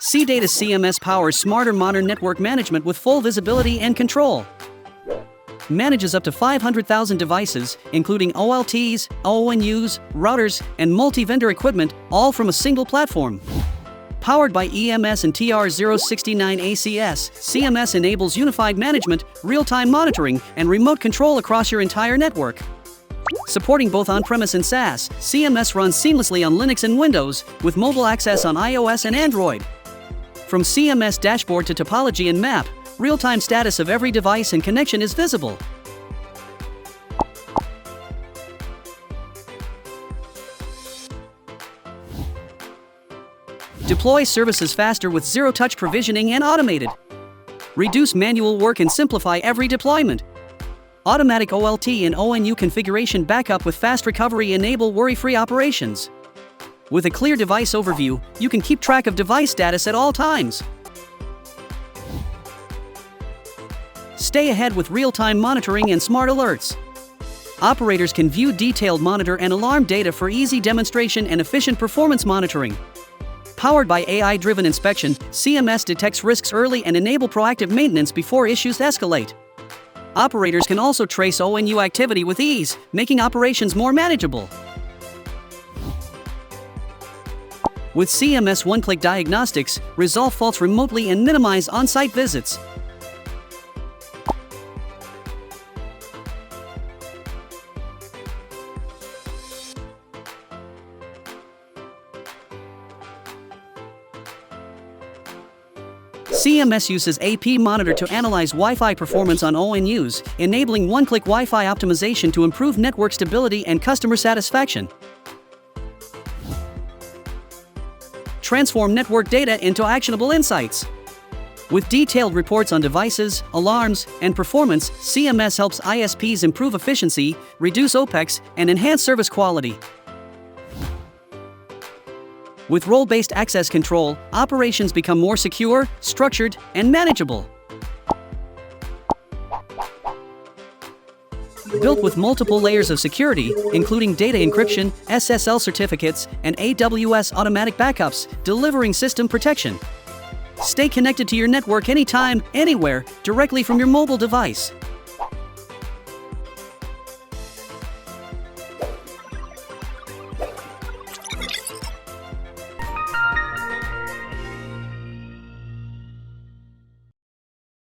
C-Data CMS powers smarter modern network management with full visibility and control. Manages up to 500,000 devices, including OLTs, ONUs, routers, and multi-vendor equipment, all from a single platform. Powered by EMS and TR-069 ACS, CMS enables unified management, real-time monitoring, and remote control across your entire network. Supporting both on-premise and SaaS, CMS runs seamlessly on Linux and Windows, with mobile access on iOS and Android. From CMS dashboard to topology and map, real-time status of every device and connection is visible. Deploy services faster with zero-touch provisioning and automated. Reduce manual work and simplify every deployment. Automatic OLT and ONU configuration backup with fast recovery enable worry-free operations. With a clear device overview, you can keep track of device status at all times. Stay ahead with real-time monitoring and smart alerts. Operators can view detailed monitor and alarm data for easy demonstration and efficient performance monitoring. Powered by AI-driven inspection, CMS detects risks early and enable proactive maintenance before issues escalate. Operators can also trace ONU activity with ease, making operations more manageable. With CMS one-click diagnostics, resolve faults remotely and minimize on-site visits. CMS uses AP Monitor to analyze Wi-Fi performance on ONUs, enabling one-click Wi-Fi optimization to improve network stability and customer satisfaction. Transform network data into actionable insights. With detailed reports on devices, alarms, and performance, CMS helps ISPs improve efficiency, reduce OPEX, and enhance service quality. With role-based access control, operations become more secure, structured, and manageable. Built with multiple layers of security, including data encryption, SSL certificates, and AWS automatic backups, delivering system protection. Stay connected to your network anytime, anywhere, directly from your mobile device.